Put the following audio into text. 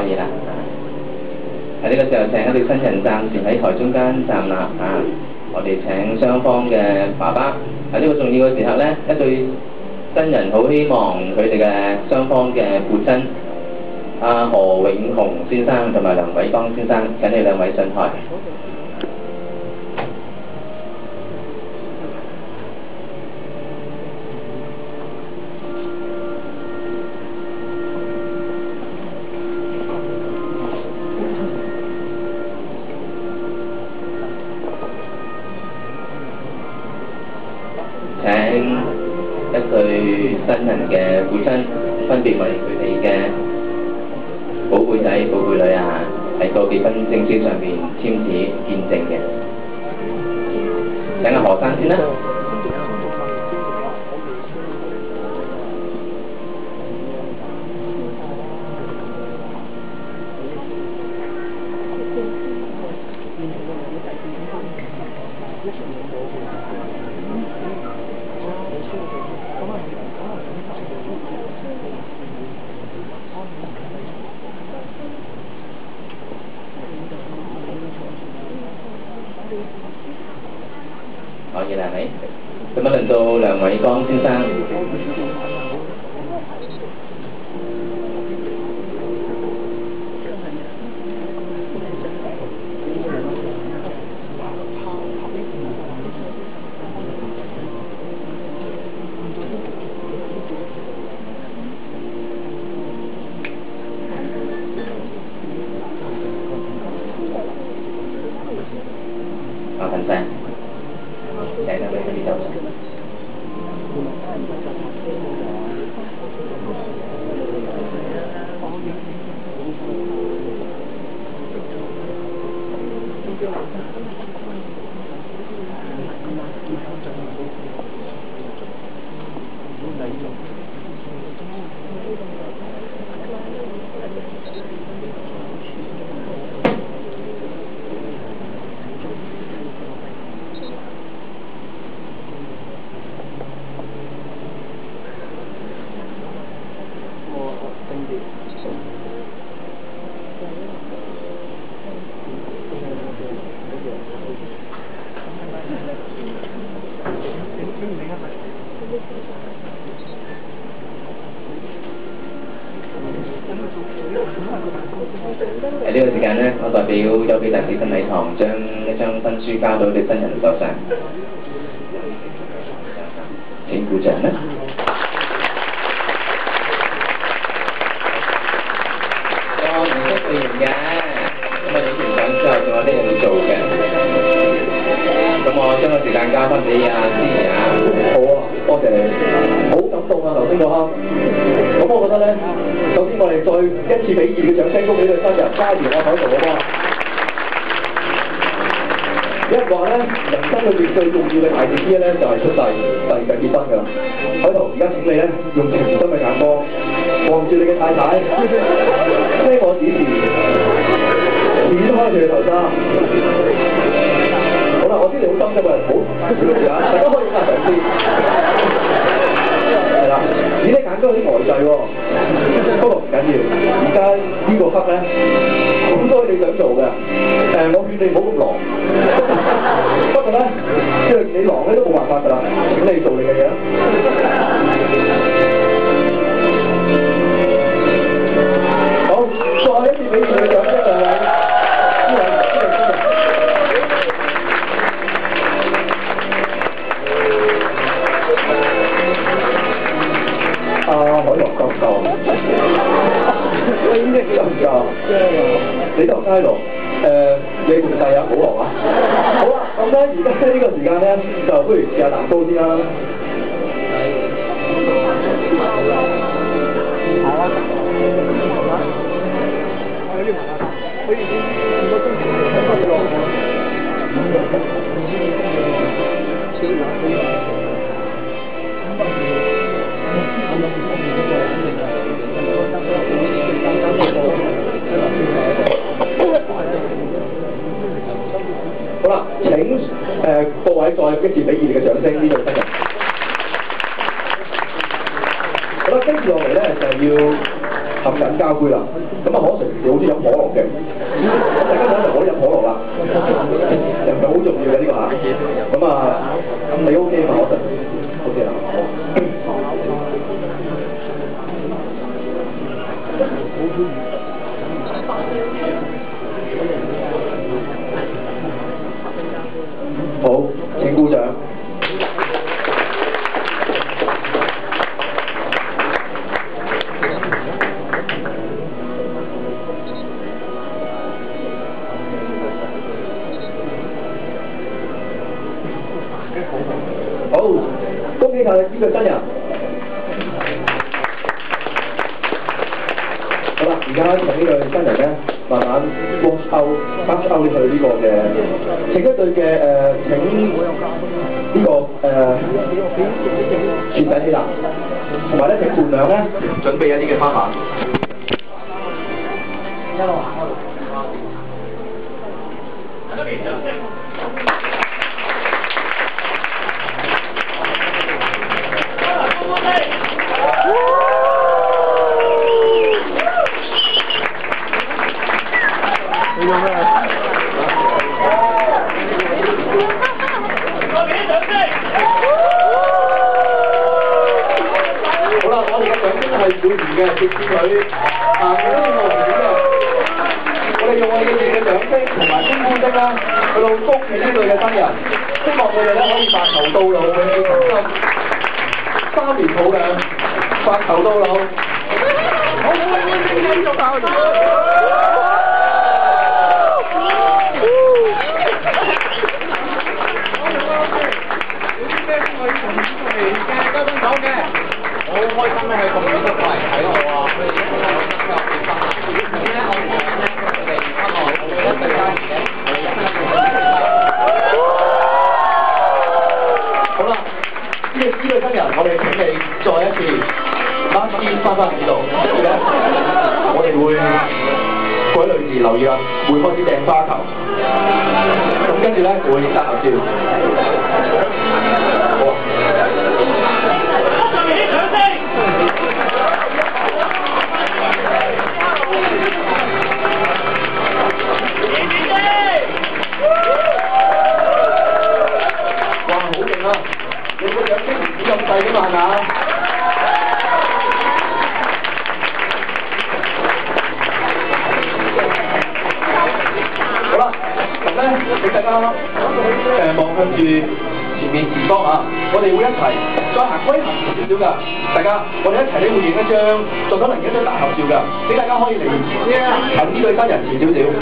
以啦。喺呢個時候請一對新人暫時喺台中間站立啊！我哋請雙方嘅爸爸喺呢個重要嘅時候呢，一對新人好希望佢哋嘅雙方嘅父親何永雄先生同埋梁偉光先生，請你兩位上台。請一對新人嘅父親分別為佢哋嘅寶貝仔、寶貝女喺個結婚證書上面簽字見證嘅。請何生先啦。可以啦，係咪？咁輪到梁偉光先生。麻煩晒。請兩位呢度。喺呢個時間呢，我代表優比大喜婚禮堂將一張婚書交到對新人手上，請鼓掌啦！我唔識字嘅，咁我影完相之後仲有啲嘢要做嘅，咁我將個時間交翻俾阿思怡啊。好啊，多謝你，好感動啊頭先嗰刻。咁我覺得咧，首先我哋再一次俾熱烈嘅掌聲，恭喜對新人嘉賢啊喺度好嗎？有人話咧，人生裏邊最重要嘅大事之一咧，就係出世，第二就結婚㗎啦。喺度而家請你咧，用情深嘅眼光望住你嘅太太，聽我指示，展開佢嘅頭紗。好啦，我知你好心急啊，唔好出事啊，大家可以壓上先。係啦，咦？你眼光有啲呆滯喎，不過唔緊要，而家呢個刻咧，好多你想做嘅，我勸你唔好咁狼。不過咧，即係你狼咧都冇辦法㗎啦，請你做你嘅嘢啦。好，再一次俾佢嘅掌聲兩位。海螺教授，英英教授，李德佳龍，你同第日好樂啊！好啦，咁咧而家呢個時間咧，就不如試下蛋糕先啦。好啦，請各位再一次俾熱烈嘅掌聲，呢對新人。好啦，跟住落嚟咧就要合緊交杯啦。咁啊，可成你好中意飲可樂嘅，大家可能可以飲可樂啦，又唔係好重要嘅呢個嚇。咁啊，咁你 OK 嘛？可成 OK 啦。好，請鼓掌。好，恭喜晒呢個新人。好啦，而家同呢個新人咧，慢慢 wash out 去呢個嘅請一隊嘅請呢個全體起立，同埋咧請伴娘咧準備一啲嘅花瓣。一路行一路。好啦，我哋嘅獎金係每年嘅，直至佢行到呢個年嘅，我哋用我哋嘅掌聲同埋歡呼聲啦，去到恭喜呢隊嘅新人，希望佢哋咧可以白頭到老，永結同心，3年抱兩，白頭到老。好，繼續爆！好開心咧，佢咁遠都過嚟睇我啊！佢哋今日又結婚啦，咁咧我哋咧佢哋希望我哋一對家人嘅好啦，呢對新人，我哋請你再一次啱先翻呢度，跟住咧我哋會各位女士留意啊，會開始掟花球，咁跟住咧會影大合照。好啊！哇，好勁啊！你個樣唔止咁細㗎嘛，係咪啊？好啦，咁咧俾大家望向住前面前方啊！我哋會一齊再行開行少少㗎，大家我哋一齊咧會影一張，盡可能影一張大合照㗎，俾大家可以嚟近呢對新人前少少。